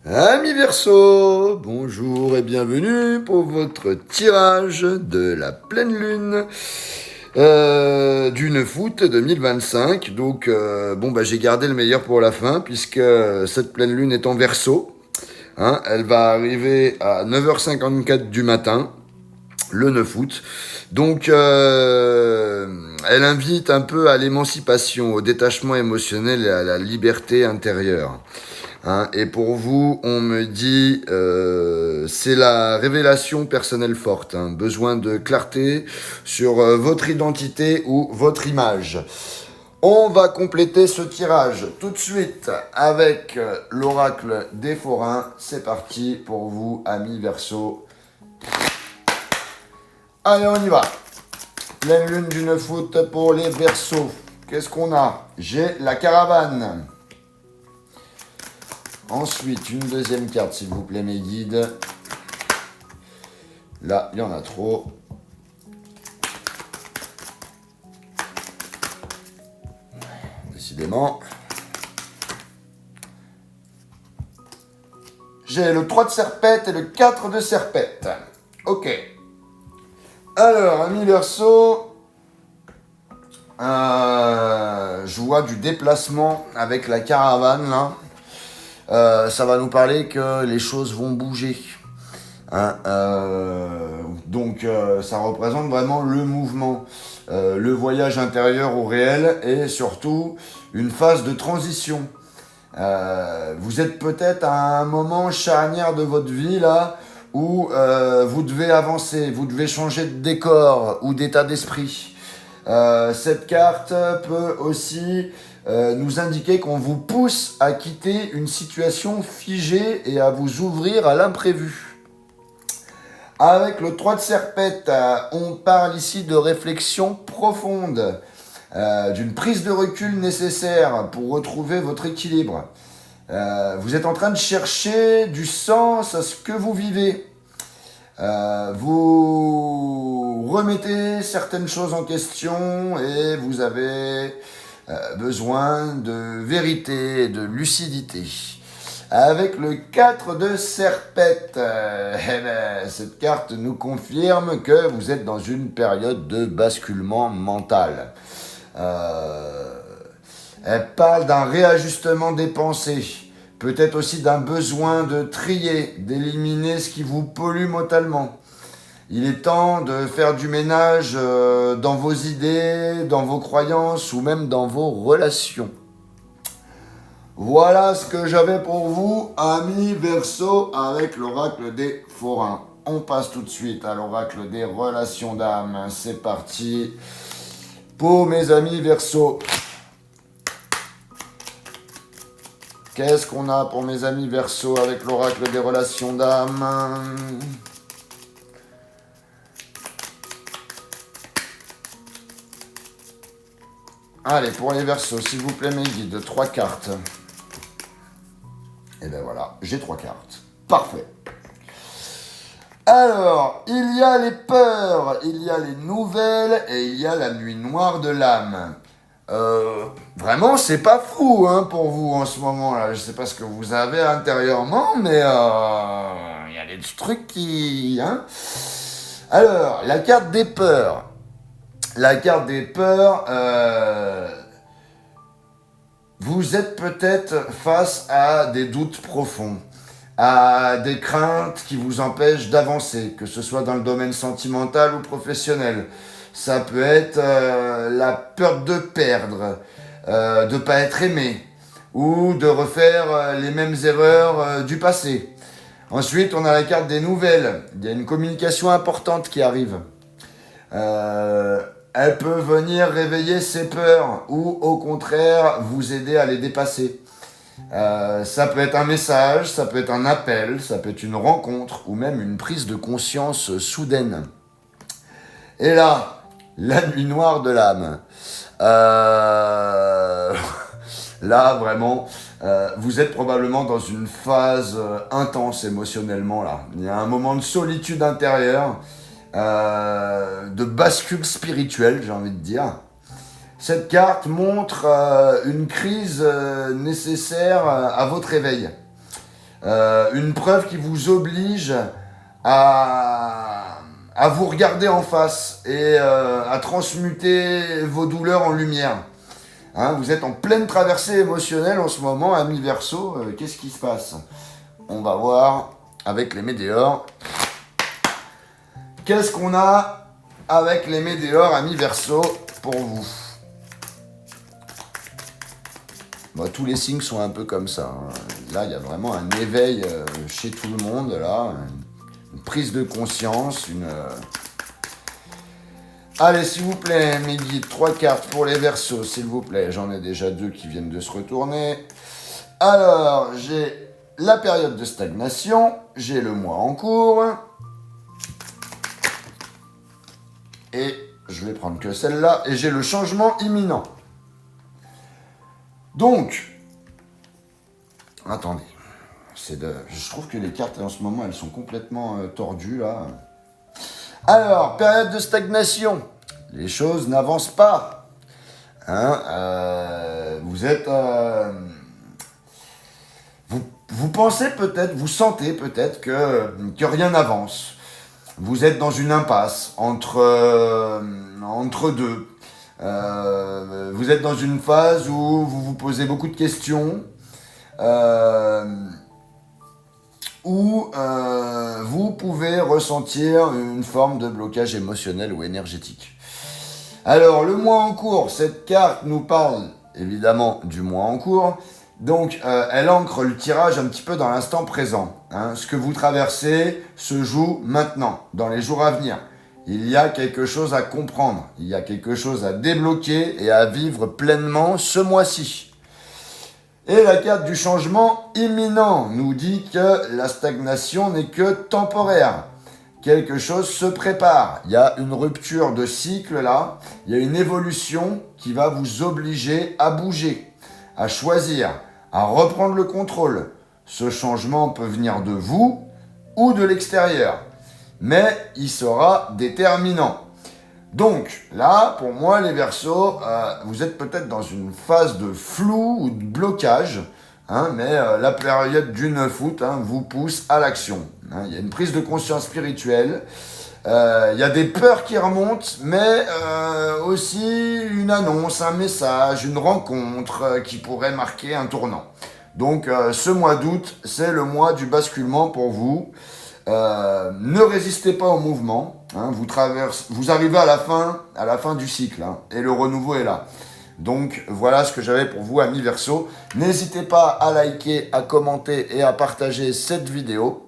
Amis Verseau, bonjour et bienvenue pour votre tirage de la pleine lune du 9 août 2025. Donc, j'ai gardé le meilleur pour la fin puisque cette pleine lune est en Verseau. Elle va arriver à 9h54 du matin, le 9 août. Donc, elle invite un peu à l'émancipation, au détachement émotionnel et à la liberté intérieure. Et pour vous, on me dit, c'est la révélation personnelle forte, besoin de clarté sur votre identité ou votre image. On va compléter ce tirage tout de suite avec l'oracle des forains. C'est parti pour vous, amis Verseau. Allez, on y va. Pleine lune du 9 août pour les Verseaux. Qu'est-ce qu'on a? J'ai la caravane. Ensuite, une deuxième carte, s'il vous plaît, mes guides. Là, il y en a trop. Décidément. J'ai le 3 de serpette et le 4 de serpette. Ok. Alors, ami Verseau, je vois du déplacement avec la caravane, là. Ça va nous parler que les choses vont bouger. Donc ça représente vraiment le mouvement, le voyage intérieur au réel et surtout une phase de transition. Vous êtes peut-être à un moment charnière de votre vie là où vous devez avancer, vous devez changer de décor ou d'état d'esprit. Cette carte peut aussi nous indiquer qu'on vous pousse à quitter une situation figée et à vous ouvrir à l'imprévu. Avec le 3 de serpette, on parle ici de réflexion profonde, d'une prise de recul nécessaire pour retrouver votre équilibre. Vous êtes en train de chercher du sens à ce que vous vivez. Vous remettez certaines choses en question et vous avez besoin de vérité et de lucidité. Avec le 4 de serpette, cette carte nous confirme que vous êtes dans une période de basculement mental. Elle parle d'un réajustement des pensées, peut-être aussi d'un besoin de trier, d'éliminer ce qui vous pollue mentalement. Il est temps de faire du ménage dans vos idées, dans vos croyances ou même dans vos relations. Voilà ce que j'avais pour vous, amis Verseau, avec l'oracle des forains. On passe tout de suite à l'oracle des relations d'âme. C'est parti pour mes amis Verseau. Qu'est-ce qu'on a pour mes amis Verseau avec l'oracle des relations d'âme? Allez, pour les Verseaux, s'il vous plaît, mes guides, 3 cartes. Et ben voilà, j'ai 3 cartes. Parfait. Alors, il y a les peurs, il y a les nouvelles et il y a la nuit noire de l'âme. Vraiment, c'est pas fou pour vous en ce moment-là. Je sais pas ce que vous avez intérieurement, mais il y a des trucs qui... Alors, la carte des peurs. La carte des peurs, vous êtes peut-être face à des doutes profonds, à des craintes qui vous empêchent d'avancer, que ce soit dans le domaine sentimental ou professionnel. Ça peut être la peur de perdre, de ne pas être aimé, ou de refaire les mêmes erreurs du passé. Ensuite, on a la carte des nouvelles. Il y a une communication importante qui arrive. Elle peut venir réveiller ses peurs ou au contraire vous aider à les dépasser. Ça peut être un message, ça peut être un appel, ça peut être une rencontre ou même une prise de conscience soudaine. Et là, la nuit noire de l'âme. Là, vraiment, vous êtes probablement dans une phase intense émotionnellement. Là. Il y a un moment de solitude intérieure, de bascule spirituelle, j'ai envie de dire. Cette carte montre une crise nécessaire à votre éveil. une preuve qui vous oblige à vous regarder en face et à transmuter vos douleurs en lumière. Hein, vous êtes en pleine traversée émotionnelle en ce moment, amis Verseau. Qu'est-ce qui se passe? On va voir avec les météores. Qu'est-ce qu'on a avec les météores, amis Verseau, pour vous? Bon, tous les signes sont un peu comme ça. Hein. Là, il y a vraiment un éveil chez tout le monde, là. Une prise de conscience, Allez, s'il vous plaît, mes guides, 3 cartes pour les Verseaux, s'il vous plaît. J'en ai déjà 2 qui viennent de se retourner. Alors, j'ai la période de stagnation, j'ai le mois en cours. Et je vais prendre que celle-là. Et j'ai le changement imminent. Donc, attendez. Je trouve que les cartes en ce moment, elles sont complètement tordues, là. Alors, période de stagnation. Les choses n'avancent pas. Hein, vous êtes... vous pensez peut-être, vous sentez peut-être que rien n'avance. Vous êtes dans une impasse entre deux. Vous êtes dans une phase où vous vous posez beaucoup de questions. Où vous pouvez ressentir une forme de blocage émotionnel ou énergétique. Alors, le mois en cours, cette carte nous parle évidemment du mois en cours, donc elle ancre le tirage un petit peu dans l'instant présent. Hein. Ce que vous traversez se joue maintenant, dans les jours à venir. Il y a quelque chose à comprendre, il y a quelque chose à débloquer et à vivre pleinement ce mois-ci. Et la carte du changement imminent nous dit que la stagnation n'est que temporaire. Quelque chose se prépare. Il y a une rupture de cycle là. Il y a une évolution qui va vous obliger à bouger, à choisir, à reprendre le contrôle. Ce changement peut venir de vous ou de l'extérieur. Mais il sera déterminant. Donc, là, pour moi, les Verseaux, vous êtes peut-être dans une phase de flou ou de blocage, hein, mais la période du 9 août vous pousse à l'action. Hein. Il y a une prise de conscience spirituelle, il y a des peurs qui remontent, mais aussi une annonce, un message, une rencontre qui pourrait marquer un tournant. Donc, ce mois d'août, c'est le mois du basculement pour vous. Ne résistez pas au mouvement. Hein, vous arrivez à la fin du cycle, hein, et le renouveau est là. Donc voilà ce que j'avais pour vous, amis Verseau. N'hésitez pas à liker, à commenter et à partager cette vidéo.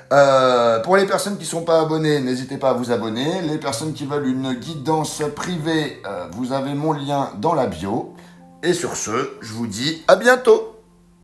Pour les personnes qui ne sont pas abonnées, n'hésitez pas à vous abonner. Les personnes qui veulent une guidance privée, vous avez mon lien dans la bio. Et sur ce, je vous dis à bientôt.